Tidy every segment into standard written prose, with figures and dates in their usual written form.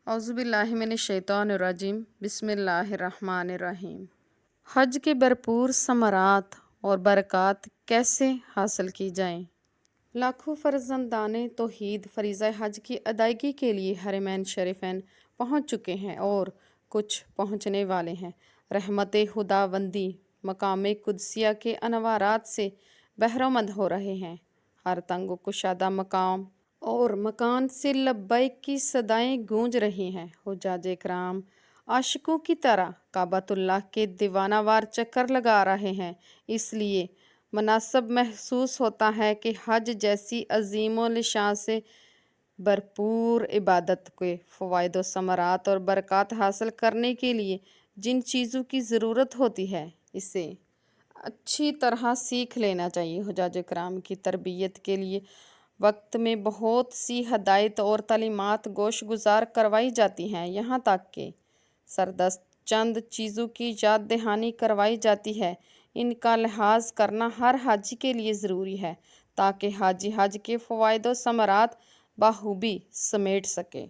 औज़ु बिल्लाहि मिनश्शैतानिर्रजीम बिस्मिल्लाहिर्रहमानिर्रहीम। हज के भरपूर समरात और बरक़ात कैसे हासिल की जाएं? लाखों फ़र्ज़ंदाने तौहीद फ़रीज़ा हज की अदायगी के लिए हरमैन शरीफ़ैन पहुँच चुके हैं और कुछ पहुँचने वाले हैं। रहमत खुदावंदी मकाम कुदसिया के अनवारात से बहरोमंद हो रहे हैं। हर तंग कुशादा मकाम और मकान से लब्बैक की सदाएं गूंज रही हैं। हुज्जाज इकराम आशिकों की तरह काबतुल्लाह के दीवानावार चक्कर लगा रहे हैं। इसलिए मुनासिब महसूस होता है कि हज जैसी अज़ीम-ओ-लिशान से भरपूर इबादत के फ़वाइद व समरात और बरक़ात हासिल करने के लिए जिन चीज़ों की ज़रूरत होती है इसे अच्छी तरह सीख लेना चाहिए। हुज्जाज इकराम की तरबियत के लिए वक्त में बहुत सी हदायत और तालीमात गोश गुजार करवाई जाती हैं। यहाँ तक कि सरदस्त चंद चीज़ों की याद दहानी करवाई जाती है। इनका लिहाज करना हर हाजी के लिए ज़रूरी है ताकि हाजी हज के फ़वाइद व समरात बाखूबी समेट सके।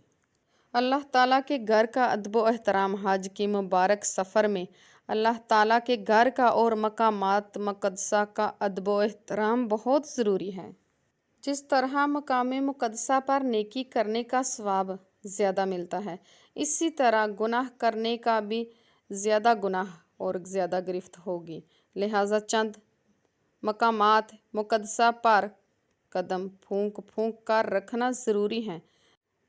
अल्लाह ताला के घर का अदब व एहतराम हज के मुबारक सफ़र में अल्लाह ताला के घर का और मकामात मुक़द्दसा का अदब व एहतराम बहुत ज़रूरी है। जिस तरह मकाम मुक़द्दसा पर नेकी करने का सवाब ज़्यादा मिलता है, इसी तरह गुनाह करने का भी ज़्यादा गुनाह और ज़्यादा गिरफ्त होगी। लिहाजा चंद मकामात मुक़द्दसा पर कदम फूंक फूंक कर रखना ज़रूरी है।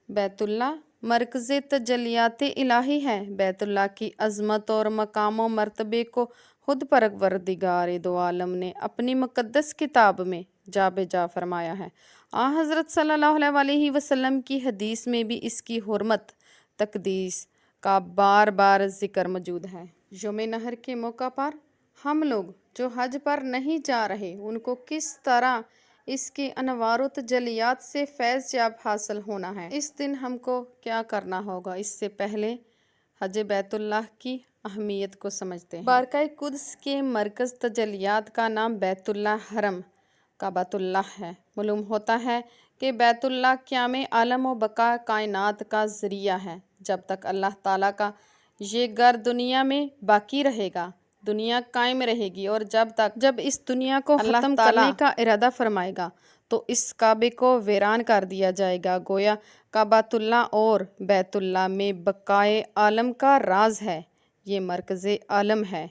बैतुल्लाह मरकज़ तजल्लियात इलाही है। बैतुल्लाह की अज़मत और मकाम व मर्तबे को खुद परवरदिगार दो आलम ने अपनी मुक़द्दस किताब में जा बेजा फरमाया है। हज़रत सल्लल्लाहु अलैहि वसल्लम की हदीस में भी इसकी हुर्मत तक़दीस का बार बार ज़िक्र मौजूद है। यौम नहर के मौका पर हम लोग जो हज पर नहीं जा रहे उनको किस तरह इसके अनवार तजल्लियात से फैज़ याब हासिल होना है, इस दिन हमको क्या करना होगा, इससे पहले हज बैतुल्लाह की अहमियत को समझते हैं। बारकाए कुद्स के मरकज़ तजल्लियात का नाम बैतुल्लाह हरम काबतुल्लाह है। मालूम होता है कि बैतुल्लाह क़याम आलम व बका कायनात का ज़रिया है। जब तक अल्लाह ताला का ये घर दुनिया में बाकी रहेगा, दुनिया कायम रहेगी और जब इस दुनिया को ख़त्म करने का इरादा फरमाएगा तो इस काबे को वीरान कर दिया जाएगा। गोया काबतुल्लाह और बैतुल्लाह में बकाए आलम का राज है। ये मरकज़ आलम है।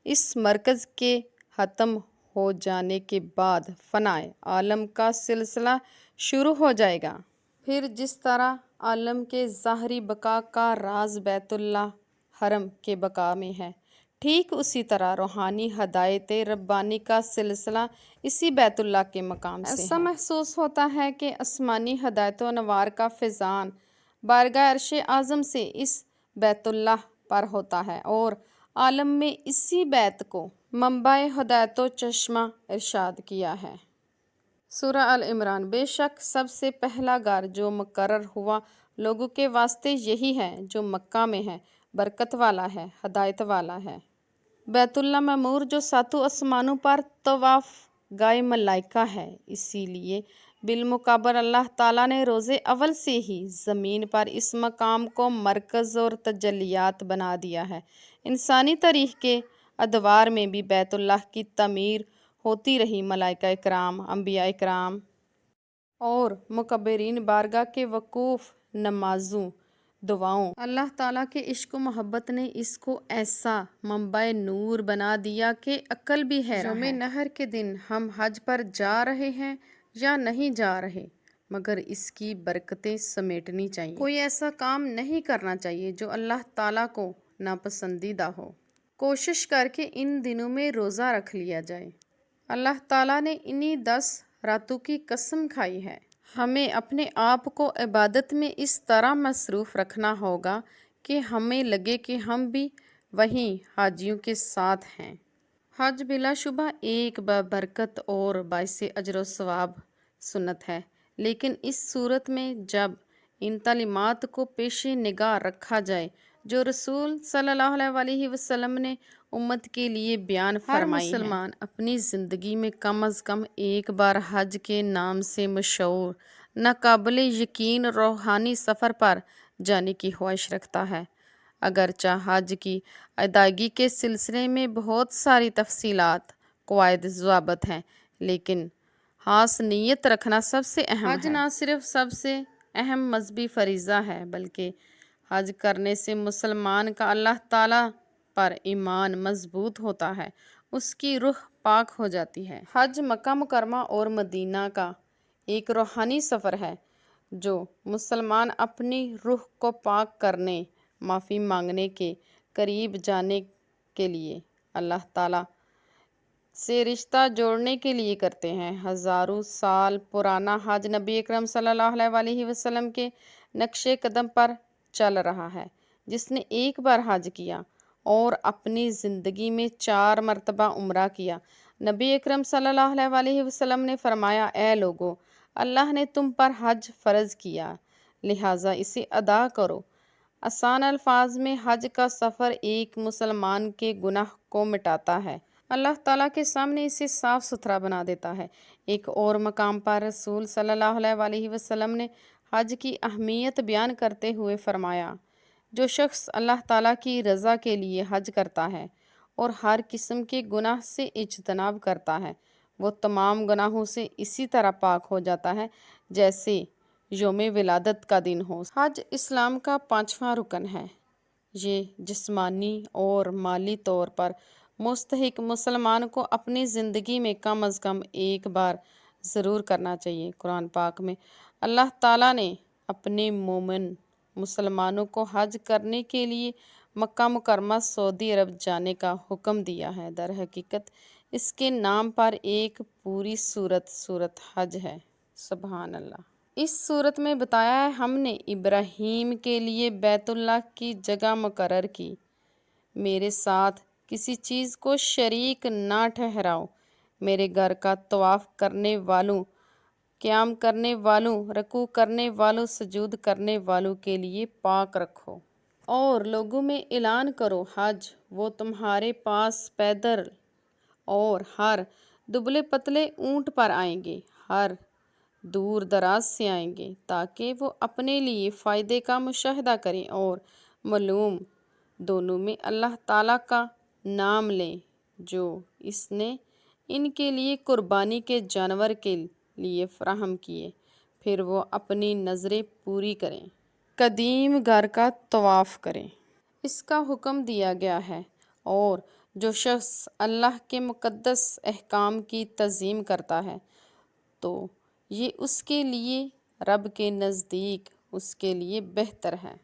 इस मरकज़ के ख़त्म हो जाने के बाद फ़नाए आलम का सिलसिला शुरू हो जाएगा। फिर जिस तरह आलम के ज़ाहरी बका का राज बैतुल्लाह हरम के बका में है, ठीक उसी तरह रूहानी हदायत रब्बानी का सिलसिला इसी बैतुल्लाह के मकाम से ऐसा महसूस होता है कि आसमानी हदायत व नवार का फ़ैज़ान बारगाह अर्श आज़म से इस बैतुल्लाह पर होता है और आलम में इसी बैत को मंबाए हदायत व चश्मा इरशाद किया है। सूरह अल इमरान। बेशक सबसे पहला घर जो मुकर्रर हुआ लोगों के वास्ते यही है जो मक्का में है, बरकत वाला है, हदायत वाला है। बैतुल्लाह ममूर जो सातों आसमानों पर तवाफ गाय मलाइका है, इसीलिए बिलमुकाबर अल्लाह ताला ने रोज़े अव्वल से ही ज़मीन पर इस मकाम को मरकज़ और तजल्लियात बना दिया है। इंसानी तारीख़ के अदवार में भी बैतुल्लाह की तमीर होती रही। मलाइका इकराम, अंबिया इकराम और मुकब्बिरीन बारगाह के वकूफ़, नमाज़ों, दुआओं, अल्लाह ताला के इश्क व मोहब्बत ने इसको ऐसा मंबाए नूर बना दिया कि अक्ल भी हैरान है। यौम नहर के दिन हम हज पर जा रहे हैं या नहीं जा रहे, मगर इसकी बरकतें समेटनी चाहिए। कोई ऐसा काम नहीं करना चाहिए जो अल्लाह ताला को नापसंदीदा हो। कोशिश करके इन दिनों में रोज़ा रख लिया जाए। अल्लाह ताला ने इन्हीं 10 रातों की कसम खाई है। हमें अपने आप को इबादत में इस तरह मसरूफ़ रखना होगा कि हमें लगे कि हम भी वहीं हाजियों के साथ हैं। हज बिलाशुबा एक बरकत और बाइसे अजर व सवाब सुन्नत है, लेकिन इस सूरत में जब इन तालीमात को पेश निगाह रखा जाए जो रसूल सल्लल्लाहु अलैहि वसल्लम ने उम्मत के लिए बयान फरमाई है। मुसलमान अपनी ज़िंदगी में कम अज़ कम एक बार हज के नाम से मशहूर नाकाबिल यकीन रूहानी सफ़र पर جانے کی خواہش رکھتا ہے۔ اگرچہ حج کی ادائیگی کے سلسلے میں بہت ساری تفصیلات، قواعد ضوابط ہیں، لیکن خاص نیت رکھنا سب سے اہم ہے۔ حج نہ صرف سب سے اہم مذہبی فریضہ ہے، بلکہ حج کرنے سے مسلمان کا اللہ تعالیٰ پر ایمان مضبوط ہوتا ہے، اس کی روح پاک ہو جاتی ہے۔ حج مکہ مکرمہ اور مدینہ کا ایک روحانی سفر ہے، جو مسلمان اپنی روح کو پاک کرنے، معافی مانگنے کے قریب جانے کے لیے، اللہ تعالیٰ سے رشتہ جوڑنے کے لیے کرتے ہیں۔ ہزاروں سال پرانا حج نبی اکرم صلی اللہ علیہ وسلم کے نقش قدم پر چل رہا ہے۔ جس نے ایک بار حج کیا اور اپنی زندگی میں 4 مرتبہ عمرہ کیا، نبی اکرم صلی اللہ علیہ وسلم نے فرمایا، اے لوگو، اللہ نے تم پر حج فرض کیا، لہٰذا اسے ادا کرو۔ آسان الفاظ میں حج کا سفر ایک مسلمان کے گناہ کو مٹاتا ہے، اللہ تعالیٰ کے سامنے اسے صاف ستھرا بنا دیتا ہے۔ ایک اور مقام پر رسول صلی اللہ علیہ وسلم نے حج کی اہمیت بیان کرتے ہوئے فرمایا، جو شخص اللہ تعالیٰ کی رضا کے لیے حج کرتا ہے اور ہر قسم کے گناہ سے اجتناب کرتا ہے، وہ تمام گناہوں سے اسی طرح پاک ہو جاتا ہے جیسے یوم ولادت کا دن ہو۔ حج اسلام کا 5واں رکن ہے۔ یہ جسمانی اور مالی طور پر مستحق مسلمان کو اپنی زندگی میں کم از کم ایک بار ضرور کرنا چاہیے۔ قرآن پاک میں اللہ تعالیٰ نے اپنے مومن مسلمانوں کو حج کرنے کے لیے مکہ مکرمہ سعودی عرب جانے کا حکم دیا ہے۔ در حقیقت اس کے نام پر ایک پوری سورت حج ہے۔ سبحان اللہ۔ اس سورت میں بتایا ہے، ہم نے ابراہیم کے لیے بیت اللہ کی جگہ مقرر کی، میرے ساتھ کسی چیز کو شریک نہ ٹھہراؤ، میرے گھر کا طواف کرنے والوں، قیام کرنے والوں، رکوع کرنے والوں، سجود کرنے والوں کے لیے پاک رکھو۔ اور لوگوں میں اعلان کرو، حج وہ تمہارے پاس پیدل اور ہر دبلے پتلے اونٹ پر آئیں گے، ہر دور دراز سے آئیں گے، تاکہ وہ اپنے لیے فائدے کا مشاہدہ کریں اور معلوم دونوں میں اللہ تعالیٰ کا نام لیں جو اس نے ان کے لیے قربانی کے جانور کے لیے فراہم کیے، پھر وہ اپنی نذریں پوری کریں، قدیم گھر کا طواف کریں۔ اس کا حکم دیا گیا ہے، اور جو شخص اللہ کے مقدس احکام کی تعظیم کرتا ہے تو یہ اس کے لیے رب کے نزدیک اس کے لیے بہتر ہے۔